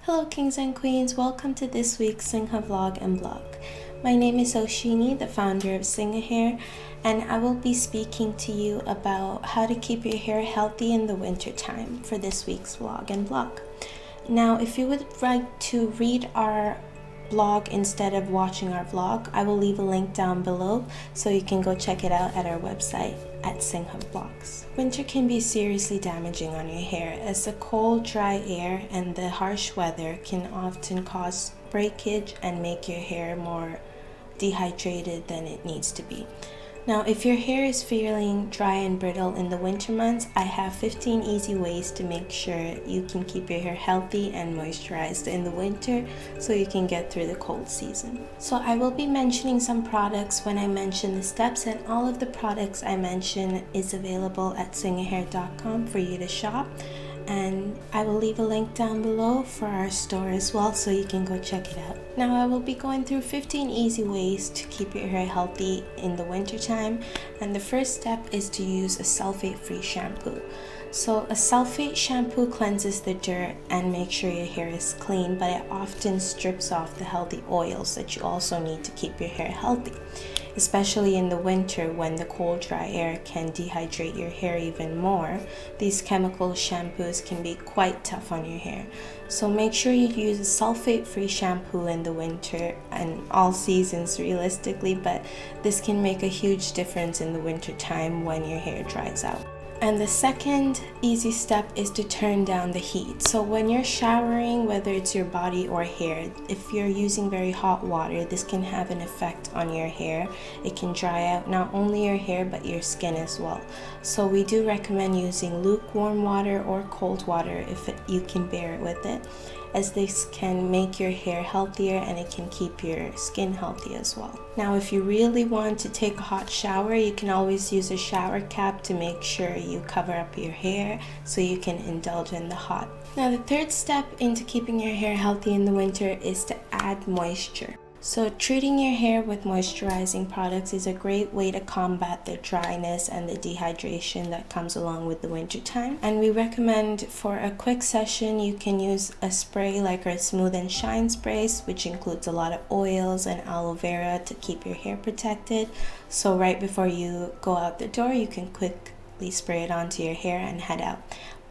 Hello kings and queens, welcome to this week's Sinha vlog and blog. My name is Oshini, the founder of Sinha Hair, and I will be speaking to you about how to keep your hair healthy in the winter time for this week's vlog and blog. Now, if you would like to read our blog instead of watching our vlog, I will leave a link down below so you can go check it out at our website at Sinha Vlogs. Winter can be seriously damaging on your hair as the cold, dry air and the harsh weather can often cause breakage and make your hair more dehydrated than it needs to be. Now, if your hair is feeling dry and brittle in the winter months, I have 15 easy ways to make sure you can keep your hair healthy and moisturized in the winter so you can get through the cold season. So I will be mentioning some products when I mention the steps, and all of the products I mention is available at sinhahair.com for you to shop. And I will leave a link down below for our store as well so you can go check it out. Now I will be going through 15 easy ways to keep your hair healthy in the winter time, and the first step is to use a sulfate-free shampoo. So a sulfate shampoo cleanses the dirt and makes sure your hair is clean, but it often strips off the healthy oils that you also need to keep your hair healthy, especially in the winter when the cold, dry air can dehydrate your hair even more. These chemical shampoos can be quite tough on your hair. So make sure you use a sulfate-free shampoo in the winter and all seasons realistically, but this can make a huge difference in the winter time when your hair dries out. And the second easy step is to turn down the heat. So when you're showering, whether it's your body or hair, if you're using very hot water, this can have an effect on your hair. It can dry out not only your hair but your skin as well. So we do recommend using lukewarm water or cold water if you can bear it with it, as this can make your hair healthier and it can keep your skin healthy as well. Now, if you really want to take a hot shower, you can always use a shower cap to make sure you cover up your hair so you can indulge in the hot. Now, the third step into keeping your hair healthy in the winter is to add moisture. So treating your hair with moisturizing products is a great way to combat the dryness and the dehydration that comes along with the winter time. And we recommend for a quick session, you can use a spray like our Smooth and Shine sprays, which includes a lot of oils and aloe vera to keep your hair protected. So right before you go out the door, you can quickly spray it onto your hair and head out.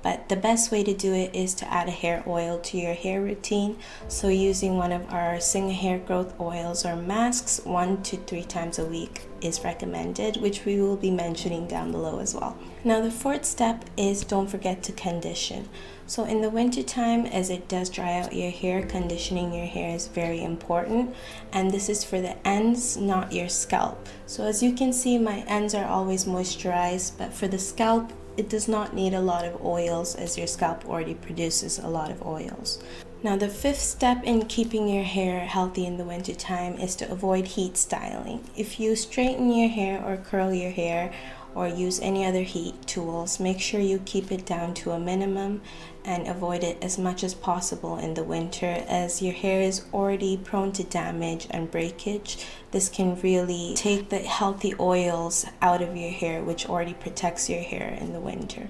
But the best way to do it is to add a hair oil to your hair routine. So using one of our Sinha hair growth oils or masks 1 to 3 times a week is recommended, which we will be mentioning down below as well. Now the fourth step is don't forget to condition. So in the winter time, as it does dry out your hair, conditioning your hair is very important, and this is for the ends, not your scalp. So as you can see, my ends are always moisturized, but for the scalp, it does not need a lot of oils as your scalp already produces a lot of oils. Now the fifth step in keeping your hair healthy in the winter time is to avoid heat styling. If you straighten your hair or curl your hair or use any other heat tools, make sure you keep it down to a minimum and avoid it as much as possible in the winter, as your hair is already prone to damage and breakage. This can really take the healthy oils out of your hair, which already protects your hair in the winter.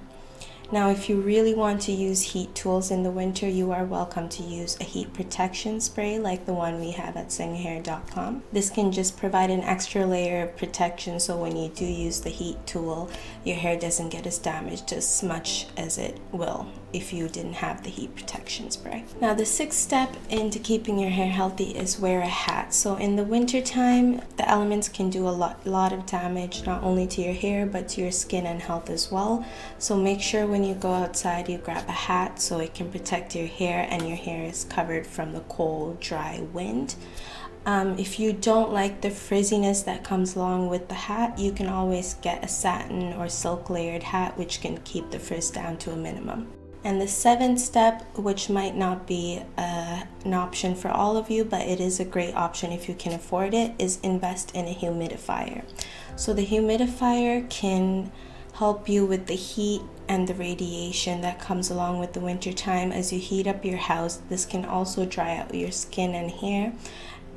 Now, if you really want to use heat tools in the winter, you are welcome to use a heat protection spray like the one we have at sinhahair.com. This can just provide an extra layer of protection, so when you do use the heat tool, your hair doesn't get as damaged as much as it will if you didn't have the heat protection spray. Now, the sixth step into keeping your hair healthy is wear a hat. So in the winter time, the elements can do a lot of damage, not only to your hair but to your skin and health as well. So make sure when you go outside, you grab a hat so it can protect your hair and your hair is covered from the cold, dry wind. If you don't like the frizziness that comes along with the hat, you can always get a satin or silk layered hat, which can keep the frizz down to a minimum. And the seventh step, which might not be an option for all of you, but it is a great option if you can afford it, is invest in a humidifier. So the humidifier can help you with the heat and the radiation that comes along with the winter time. As you heat up your house, this can also dry out your skin and hair,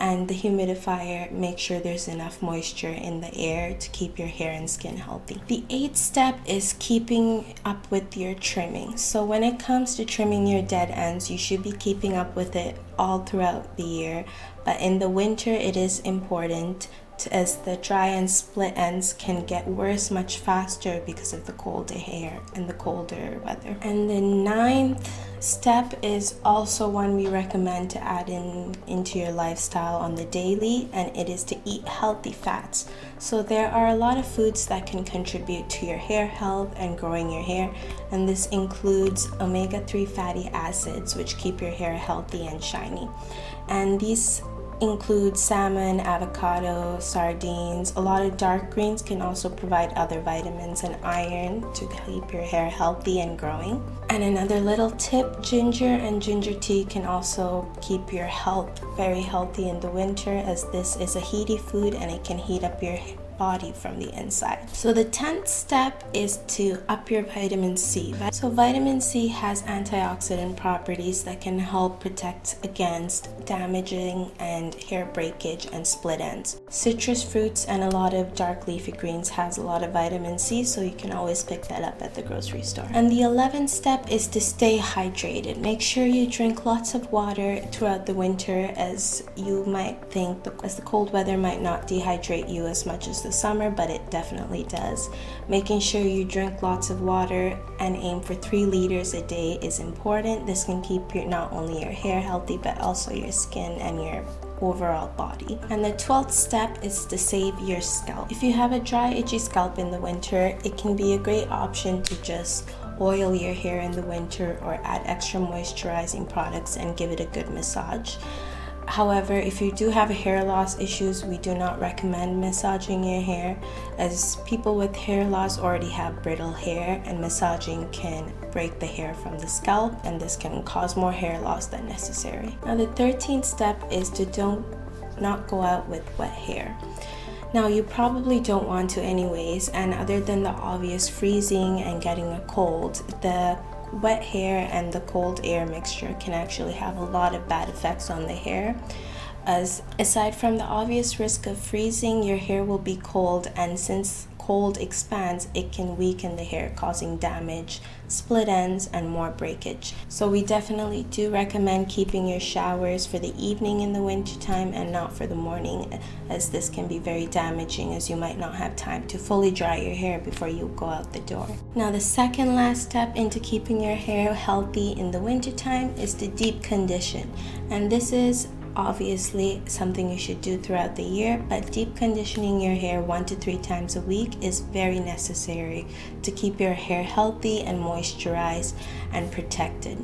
and the humidifier, make sure there's enough moisture in the air to keep your hair and skin healthy. The 8th step is keeping up with your trimming. So when it comes to trimming your dead ends, you should be keeping up with it all throughout the year, but in the winter it is important as the dry and split ends can get worse much faster because of the colder hair and the colder weather. And the 9th step is also one we recommend to add into your lifestyle on the daily, and it is to eat healthy fats. So there are a lot of foods that can contribute to your hair health and growing your hair, and this includes omega-3 fatty acids, which keep your hair healthy and shiny. And these include salmon, avocado, sardines. A lot of dark greens can also provide other vitamins and iron to keep your hair healthy and growing. And another little tip, ginger and ginger tea can also keep your health very healthy in the winter, as this is a heaty food and it can heat up your body from the inside. So the 10th step is to up your vitamin C. So vitamin C has antioxidant properties that can help protect against damaging and hair breakage and split ends. Citrus fruits and a lot of dark leafy greens has a lot of vitamin C, so you can always pick that up at the grocery store. And the 11th step is to stay hydrated. Make sure you drink lots of water throughout the winter, as you might think as the cold weather might not dehydrate you as much as the summer, but it definitely does. Making sure you drink lots of water and aim for 3 liters a day is important. This can keep not only your hair healthy, but also your skin and your overall body. And the 12th step is to save your scalp. If you have a dry, itchy scalp in the winter, it can be a great option to just oil your hair in the winter or add extra moisturizing products and give it a good massage. However, if you do have hair loss issues, we do not recommend massaging your hair, as people with hair loss already have brittle hair and massaging can break the hair from the scalp, and this can cause more hair loss than necessary. Now the 13th step is to not go out with wet hair. Now you probably don't want to anyways, and other than the obvious freezing and getting a cold, the wet hair and the cold air mixture can actually have a lot of bad effects on the hair, as aside from the obvious risk of freezing, your hair will be cold, and since cold expands, it can weaken the hair, causing damage, split ends, and more breakage. So we definitely do recommend keeping your showers for the evening in the winter time and not for the morning, as this can be very damaging, as you might not have time to fully dry your hair before you go out the door. Now the second last step into keeping your hair healthy in the winter time is to deep condition, and this is obviously something you should do throughout the year, but deep conditioning your hair 1 to 3 times a week is very necessary to keep your hair healthy and moisturized and protected.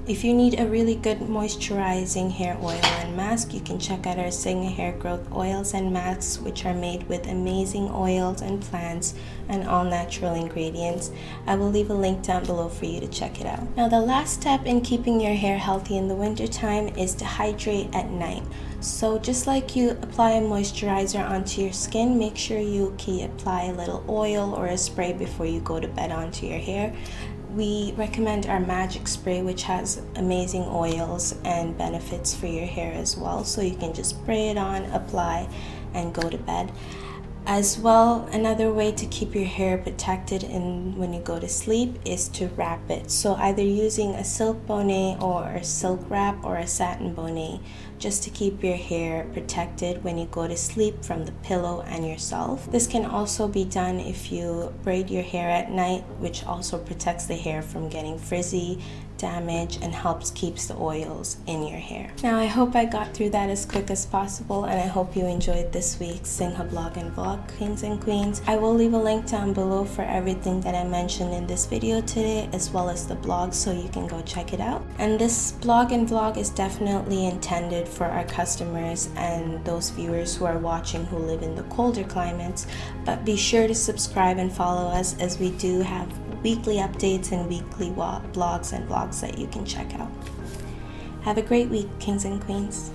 If you need a really good moisturizing hair oil and mask, you can check out our Sinha hair growth oils and masks, which are made with amazing oils and plants and all natural ingredients. I will leave a link down below for you to check it out. Now the last step in keeping your hair healthy in the winter time is to hydrate at night. So just like you apply a moisturizer onto your skin, make sure you apply a little oil or a spray before you go to bed onto your hair. We recommend our magic spray, which has amazing oils and benefits for your hair as well, so you can just spray it on, apply, and go to bed. As well, another way to keep your hair protected when you go to sleep is to wrap it. So either using a silk bonnet or a silk wrap or a satin bonnet, just to keep your hair protected when you go to sleep from the pillow and yourself. This can also be done if you braid your hair at night, which also protects the hair from getting frizzy, damage, and helps keeps the oils in your hair. Now I hope I got through that as quick as possible, and I hope you enjoyed this week's Sinha blog and vlog, kings and queens. I will leave a link down below for everything that I mentioned in this video today, as well as the blog, so you can go check it out. And this blog and vlog is definitely intended for our customers and those viewers who are watching who live in the colder climates, but be sure to subscribe and follow us, as we do have weekly updates and weekly blogs and vlogs that you can check out. Have a great week, kings and queens.